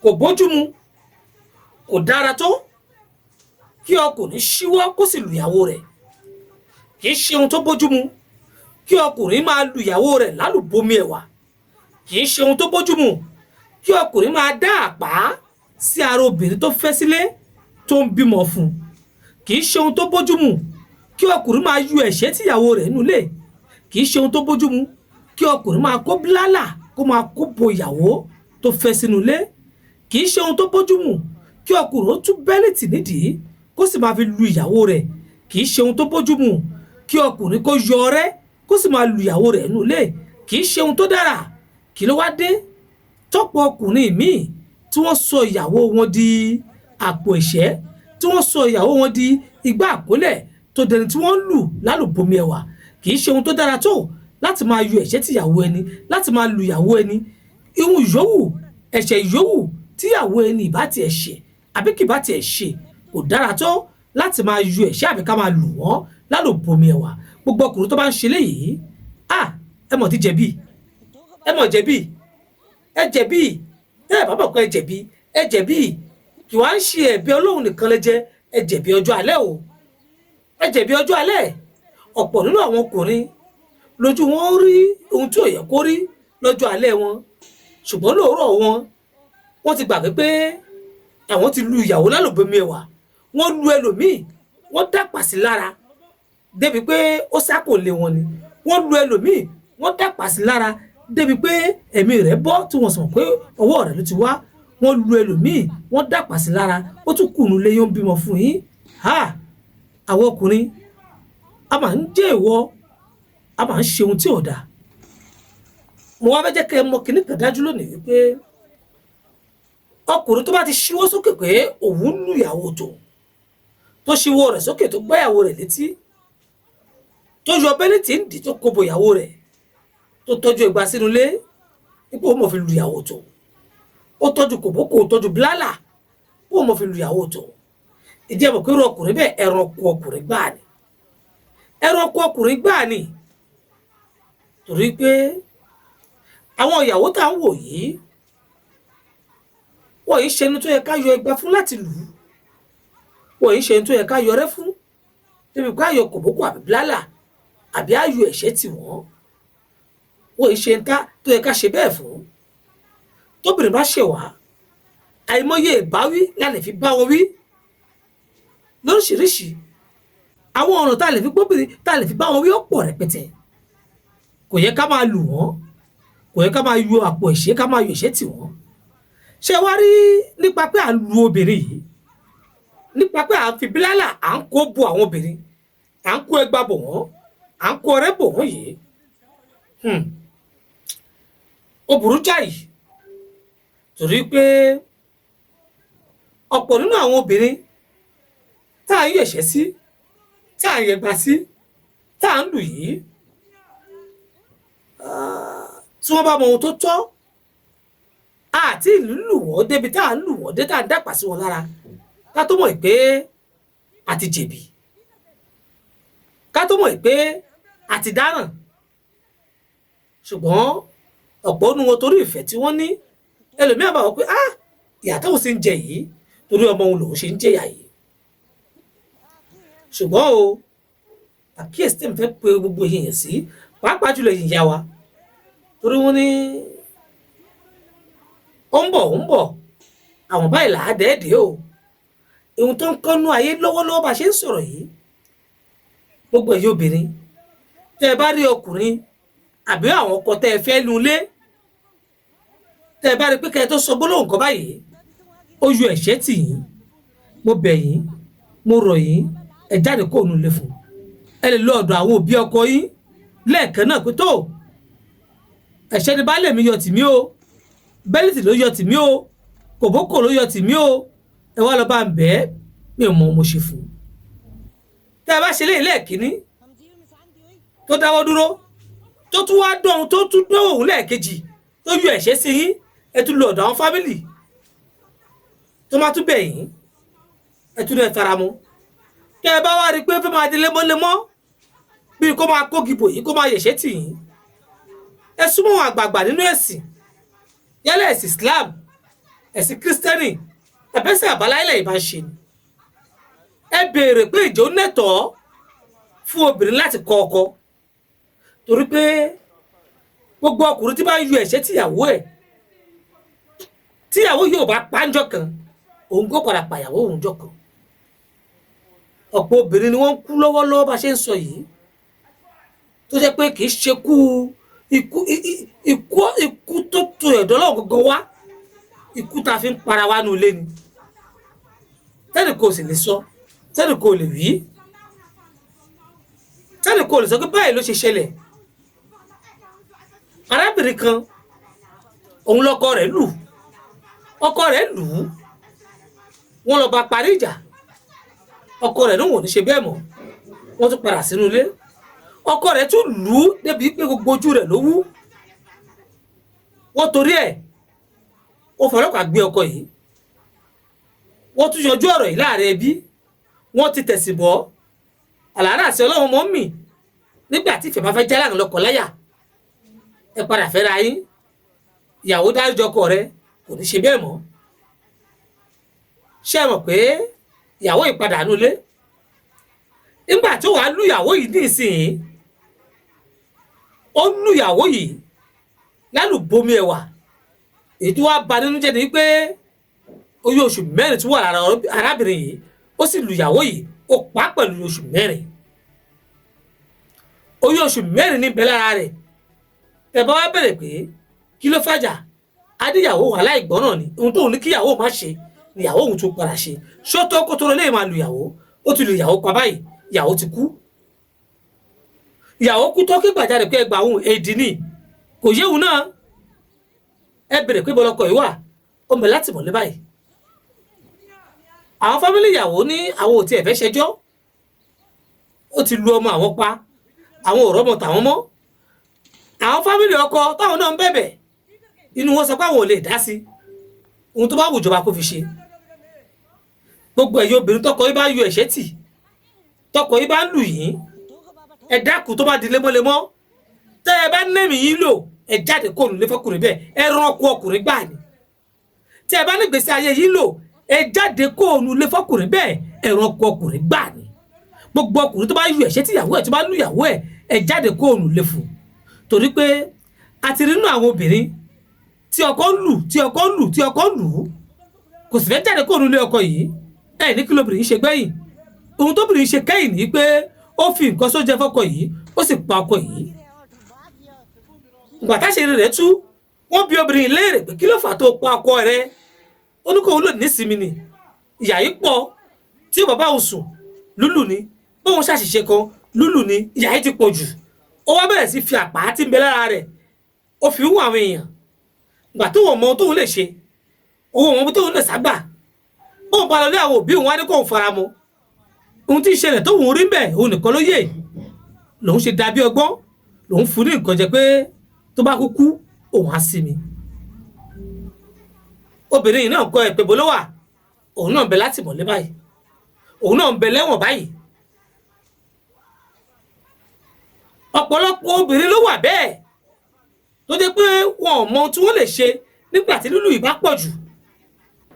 kò bójúmu kò dára tó kí ọkùnrin ṣíwọ́ kó sì lu ìyàwó rẹ̀. Kì í ṣe ohun tó bójúmu kí ọkùnrin máa lu ìyàwó rẹ̀ lálùbọ́mi ẹ̀wà. Kì í ṣe ohun tó bójúmu kí ọkùnrin máa dá àpá sí ara obìnrin tó fẹ́ sílé tó ń bímọ fún. Kì í ṣe ohun tó bójúmu kí ọkùnrin máa yọ ẹ̀ṣẹ́ tíyàwó rẹ̀ nulé. Kì í ṣe ohun tó bójúmu kí ọkùnrin máa kó bílálà kó máa kó bo ìyàwó tó fẹ́ sínú ilé. Kì í ṣe ohun tó bójúmu kí ọkùnrin ó tú bẹ́líìtì nídìí kó sì máa fi lu ìyàwó rẹ̀. Kì í ṣe ohun tó bójúmu kí ọkùnrin kó yọ ọrẹ́ kó sì máa lu ìyàwó rẹ̀ nulé. Kì í ṣe ohun tó dára. Kí ló wá dé tọ́pọ̀ ọkùnrin míì tí wọ́n sọ ìyàwó wọn di àpò ẹ̀ṣẹ́, tí wọ́n sọ ìyàwó wọn di igbá àkólẹ̀ tó dẹni tí wọ́n ń lù lálùbọ́mi ẹ̀wà. Kì í ṣe ohun tó dára tó láti máa yọ ẹ̀ṣẹ́ tìyàwó ẹni, láti máa lu ìyàwó ẹni. Ihun yòówù, ẹ̀ṣẹ̀ yòówù tíyàwó ẹni ìbá tiẹ̀ ṣẹ̀ àbí kì bá tiẹ̀ ṣe kò dára tó láti máa yọ ẹ̀ṣẹ́ àbí ká máa lù wọ́n lálùbọ́mi ẹ̀wà. Gbogbo ọkùnrin tó bá ń ṣe léyìí, ẹ mọ̀ ti jẹ̀bi, ẹ mọ̀ jẹ̀bi, ẹ jẹ̀bi, ẹ bá bọ̀ pé ẹ jẹ̀bi, ẹ jẹ̀bi. Kì wá ń ṣe ẹ̀bi Ọlọ́run nìkan lẹ jẹ́, ẹ jẹ̀bi ọjọ́ alẹ́ o. Ẹ jẹ̀bi ọjọ́ alẹ́. Ọ̀pọ̀ nínú àwọn ọkùnrin lójú wọn rí ohun tí ò yẹ kó rí lọ́jọ́ alẹ́ wọn, ṣùgbọ́n lóòrọ̀ wọ́n ti gbàgbé pé àwọn ti lu ìyàwó lálùbọ́mi ẹ̀wà. Wọ́n lu ẹlòmíì, wọ́n dàpà sí lára débi pé ó sákò lé wọn ni. Wọ́n lu ẹlòmíì, wọ́n dàpà sí lára débi pé ẹ̀mí rẹ̀ bọ́ tí wọ́n sọ pé ọwọ́ rẹ̀ ló ti wá. Wọ́n lu ẹlòmíì, wọ́n dàpà sí lára, ó tún kùnú lé yóò bímọ fún yín. Àwọn ọkùnrin a máa ń jẹ́ ìwọ, a máa ń ṣe ohun tí ò dáa. Mo wá fẹ́ jẹ́ kẹ́ ẹ mọ̀ kíní kan dájú lónìí wípé ọkùnrin tó bá ti ṣíwọ́ sókè pé òun lu ìyàwó tó ṣíwọ́ rẹ̀ sókè tó gbá ìyàwó rẹ̀ létí, tó yọ bẹ́líìtì ń dì tó kobo ìyàwó rẹ̀, tó tọ́jú ẹgba sínú ilé ipò ó mọ̀ fi lu ìyàwó tó, ó tọ́jú kòbókò, ó tọ́jú bílálà ó mọ̀ fi lu ìyàwó tó. Ìdí ẹ̀ mọ̀ pé irú ọkùnrin bẹ́ẹ̀ ẹranko ọkùnrin gbáà ni, ẹranko ọkùnrin gbáà ni. Torí pé àwọn ìyàwó tá ń wò yìí wọ́n yìí ṣe ẹni tó yẹ ká yọ ẹgba fún láti lù ú, wọ́n yìí ṣe ẹni tó yẹ ká yọ ọrẹ́ fún débi pé ayọ̀ kòbókò àbí bílálà àbí ayọ̀ ẹ̀ṣẹ́ tì wọ́n. Wọ́n yìí ṣe ẹni tó yẹ ká ṣe bẹ́ẹ̀ fún. Tóbìnrin bá ṣẹ̀ wá, àìmọye ìbáwí la lè fi bá wọn wí lóríṣiríṣi. Àwọn ọ̀nà tá a lè fi gbóbìnrin tá a lè fi bá wọn wí ó pọ̀ rẹpẹtẹ. Kò yẹ ká máa lù wọ́n, kò yẹ ká máa yọ àpò ẹ̀ṣẹ́, ká máa yọ ẹ̀ṣẹ́ tì wọ́n. Ṣé wá rí nípa pé à ń lu obìnrin yìí, nípa pé à ń fi bílálà à ń kó bo àwọn obìnrin, à ń kó ẹgba bò wọ́n, à ń kó ọrẹ́ bò wọ́n yìí, ó burú jáì. Torí pé ọ̀pọ̀ nínú àwọn obìnrin tá à ń yọ ẹ̀ṣẹ́ sí, tá à ń yẹgba sí, tá à ń lù yìí, tí wọ́n bá mọ ohun tó tọ́, àti ìlú lù wọ́n débi tá à ń lù wọ́n dé tá à ń dàpà sí wọn lára, ká tó mọ̀ pé a ti jẹ̀bi, ká tó mọ̀ pé a ti dáràn. Ṣùgbọ́n ọ̀pọ̀ nínú wọn torí ìfẹ́ tí wọ́n ní, ẹlòmíràn bá wọ́n pé ìyà táwọn sì ń jẹ yìí torí ọmọ òun lòun ṣe ń jẹyà yìí. Ṣùgbọ́n o, àkíyèsí tí mo fẹ́ pe gbogbo èèyàn sí, pàápàá jùlọ ìyá wa, torí wọ́n ní ó ń bọ̀ àwọn báyìí là á dẹ́ẹ̀dẹ́ o. Ohun tó ń kọ́nú ayé lọ́wọ́lọ́wọ́ bá ṣe ń sọ̀rọ̀ yìí, gbogbo ẹ̀yin obìnrin tẹ́ ẹ bá rí ọkùnrin àbí àwọn ọkọ tẹ́ ẹ fẹ́ lu ilé, tẹ́ ẹ bá rí pé kẹ́ ẹ tó sọ gbólóhùn kan báyìí ó yọ ẹ̀ṣẹ́ tì yín, mo bẹ̀ yín, mo rọ̀ yín, ẹ jáde kó òun lé fún. Ẹ lè lọ ọ̀dọ̀ àwọn òbí ọkọ yín lẹ́ẹ̀kan náà pé tó ẹ̀ṣẹ́ ni baálé mi yọ tì mí o, bẹ́líìtì ló yọ tì mí o, kòbókò ló yọ tì mí o, ẹ wá lọ bá ń bẹ́ẹ̀, mi ò mọ mo ṣe fún. Tẹ́ ẹ bá ṣe léyìí lẹ́ẹ̀kínní tó dáwọ́ dúró, tó tún wá dọ̀hún tó tún dọ̀hún lẹ́ẹ̀kejì tó yọ ẹ̀ṣẹ́ sí yín, ẹ tún lọ ọ̀dọ̀ àwọn fámìlì tó máa tún bẹ̀ yín, ẹ tún lè fara mọ́. Tẹ́ ẹ bá wá rí pé fẹ́ máa di lemọ́lemọ́ bíi kó máa kógi bò yín, kó máa yẹ̀ṣẹ́ tì yín, ẹ súnmọ́ àwọn àgbààgbà nínú ẹ̀sìn, yálà ẹ̀sìn Islam ẹ̀sìn Kristẹni ẹ̀bẹ́sẹ̀ àbáláyé ìbá ṣe ni ẹ béèrè pé ìjọ nẹ́tọ̀ọ́ fún obìnrin láti kọ ọkọ torí pé gbogbo ọkùnrin tí bá ń yọ ẹ̀ṣẹ́ tíyàwó yóò bá pàǹjọ kan òun kó padà pàyàwó òun jọ kan ọ̀pọ̀ obìnrin ni wọ́n ń kú lọ́wọ́lọ́wọ́ bá ṣe ń sọ yìí tó jẹ́ pé kì í ṣe ikú tó tu ẹ̀dọ́ lọ́wọ́ gangan wá ikú tá a fi ń para wá nù ilé ni tẹ́nì kò sì lè sọ tẹ́nì kò lè wí tẹ́nì kò lè sọ pé báyìí ló ṣe ṣẹlẹ̀ arábìnrin kan òun lọ́kọ rẹ̀ lù ú wọ́n lọ bá parí ìjà ọkọ rẹ̀ níwọ̀n ní ṣe bẹ́ẹ̀ mọ́ wọ́n tún padà sínú ilé ọkọ rẹ̀ tún lù ú débi pé gbogbo ojú rẹ̀ ló wú wọ́n torí ẹ̀ ó fọlọ́pàá gbé ọkọ yìí wọ́n tún yanjú ọ̀rọ̀ yìí láàrin ẹbí wọ́n ti tẹ̀sí bọ́ àlàárà sí ọlọ́run mọ́ mì nígbà tí ìfẹ́ bá fẹ́ jálàrin lọ́kọ láyà ẹ padà fẹ́ra yín ìyàwó dáríjì ọkọ rẹ̀ kò ní ṣe bẹ́ẹ̀ mọ́ ṣé ẹ mọ̀ pé ìyàwó yìí padà nulẹ̀ nígbà tó wàá lù ìyàwó yìí nísìnyí ó lù ìyàwó yìí lálùbomi ẹ̀wà èyí tó wá bà nínú jẹ́ ni pé oyún oṣù mẹ́rin tí wà lára arábìnrin yìí ó sì lù ìyàwó yìí ó pa pẹ̀lú oṣù mẹ́rin oyún oṣù mẹ́rin níbẹ̀ lára rẹ̀ ẹ bá wá bẹ̀rẹ̀ pé kí ló fàjà adéyàwó aláìgbọ́ràn ni ohun tóun ní kíyàwó má ṣe níyàwó òun tún padà ṣe ṣótó kó tó lè máa lu ìyàwó ó ti lu ìyàwó pa báyìí ìyàwó ti kú ìyàwó kú tó kí gbàjáde pé ẹgbà òun èdè ni kò yéwu náà ẹ bèrè pé bọlọkọ yìí wà ó mẹ láti mọ̀lé báyìí àwọn fámìlì ìyàwó ní àwọn ò tiẹ̀ fẹ́ ṣẹjọ́ ó ti lu ọmọ àwọn pa àwọn ò rọ́mọ tàwọn mọ́ àwọn fámìlì ọkọ táwọn náà ń bẹ̀bẹ̀ inú wọn sọ pé àwọn ò lè dá sí ohun tó bá wù ìjọba kó fi ṣe gbogbo ẹ̀yin obìnrin tọkọ yìí bá yọ ẹ̀ṣẹ́ tì tọkọ yìí bá ń lù yín ẹ dákun tó bá di lemọ́lemọ́ tẹ́ ẹ bá nẹ́mì yín lò ẹ jáde kó nulẹ̀ fọkùnrin bẹ́ẹ̀ ẹ rán ọkọ ọkùnrin gbà ní tẹ́ ẹ bá ní gbèsè ayé yín lò ẹ jáde kó nulẹ̀ fọkùnrin bẹ́ẹ̀ ẹ rán ọkọ ọkùnrin gbà ní gbogbo ọkùnrin tó bá yọ ẹ̀ṣẹ́ tí ìyàwó ẹ̀ tó bá lù ìyàwó ẹ jáde kó nulẹ̀ fún torí pé a ti rí nínú àwọn obìnrin tí ọkọ lù kò sì fẹ́ jáde kó nulẹ̀ ọkọ yìí ẹ ní kí lóbìnrin ṣe gbẹ̀yìn ohun tóbìnrin ṣe kẹ́yìn ní pé ó fi nǹkan sóúnjẹ fọ́kọ yìí ó sì pa ọkọ yìí ìgbà táṣìírí rẹ̀ tú wọ́n bi obìnrin léèrè pé kí ló fà tó pa ọkọ rẹ̀ ó ní kó òun lò nísìmí ni ìyà yìí pọ̀ tí bàbá òun sùn lúlù ni bóun ṣàṣìṣe kan lúlù ni ìyà yìí ti pọ̀ jù ó wá bẹ̀rẹ̀ sí fi àpá tí ń bẹ lára rẹ̀ ó fi ń wọ àwọn èèyàn ìgbà tó wọ́n mọ ohun tóun lè ṣe owó wọn tóun lè ságbà bóun bá lọ lé àwọn òbí òun wá ní kóun fara mọ́ ohun tí ìṣẹ̀lẹ̀ tó wùn rí bẹ́ẹ̀ òun nìkan ló yé lòun ṣe dàbí ọgbọ́n lòun fún ní nǹkan jẹ pé tó bá kúkú òun á sinmi obìnrin yìí náà kọ ẹ pé bó ló wà òun náà ń bẹ láti mọ̀lé báyìí òun náà ń bẹ lẹ́wọ̀n báyìí ọ̀pọ̀lọpọ̀ obìnrin ló wà bẹ́ẹ̀ tó jẹ́ pé wọn ò mọ ohun tí wọ́n lè ṣe nígbà tí lílù yìí bá pọ̀ jù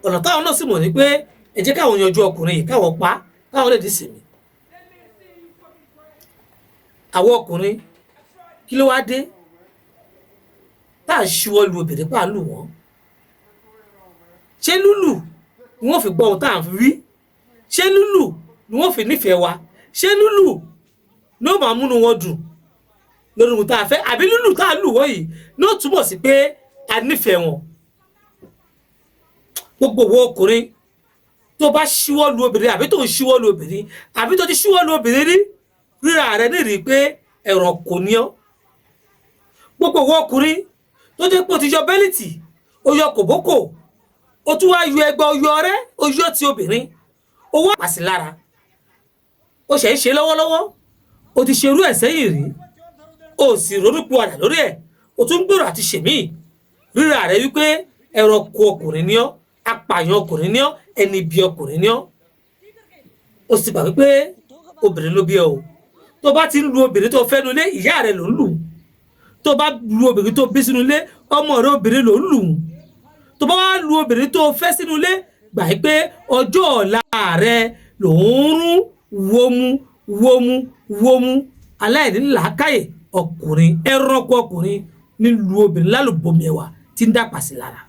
ọ̀nà táwọn náà sì mọ̀ ní pé ẹ jẹ́ káwọn yanjú ọkùnrin yìí káwọn pa káwọn lè dì sí mi àwọn ọkùnrin kí ló wá dé tá à ń ṣíwọ́ lu obìnrin pa lù wọ́n ṣé lúlù ni wọ́n fi gbọ́ ohun tá à ń rí ṣé lúlù ni wọ́n fi nífẹ̀ẹ́ wa ṣé lúlù ni ó máa múnú wọn dùn lórí ohun tá a fẹ́ àbí lúlù tá a lù wọ́n yìí ní ó túmọ̀ sí pé a nífẹ̀ẹ́ wọn gbogbo owó ọkùnrin tó bá ṣíwọ́ lu obìnrin àbí tó ń ṣíwọ́ lu obìnrin àbí tó ti ṣíwọ́ lu obìnrin rí ríra rẹ nírìí pé ẹ̀rọ kò ní ọ́ gbogbo owó ọkùnrin tó jẹ́ pé ó ti yọ bẹ́lìtì ó yọ kòbókò ó tún wá yọ ẹgbẹ́ ó yọ ọrẹ́ ó yọ ti obìnrin ó wá pàṣẹ lára ó ṣe ń ṣe lọ́wọ́lọ́wọ́ ó ti ṣerú ẹ̀ sẹ́yìn rí ó sì ronúpọ̀ àdà lórí ẹ̀ ó tún gbèrò àti ṣèmí ríra rẹ wípé ẹ̀rọ kò ọkùnrin ní ọ́ apààyàn ọkùnrin ní ọ́ ẹni bí ọkùnrin ní ọ́ ó sì gbà wípé obìnrin ló bí ẹ o tó bá ti ń lu obìnrin tó fẹ́ nulẹ̀ ìyá rẹ ló ń lù tó bá lu obìnrin tó bí sínú ilé ọmọ rẹ obìnrin ló ń lù tó tó bá wá lu obìnrin tó fẹ́ sínú ilé gbà pé ọjọ́ ọ̀la rẹ lòún rún wómú aláìní làákàyè ọkùnrin ẹranko ọkùnrin ní lu obìnrin lálùbọmi ẹwà tí ń dàpà sí lára.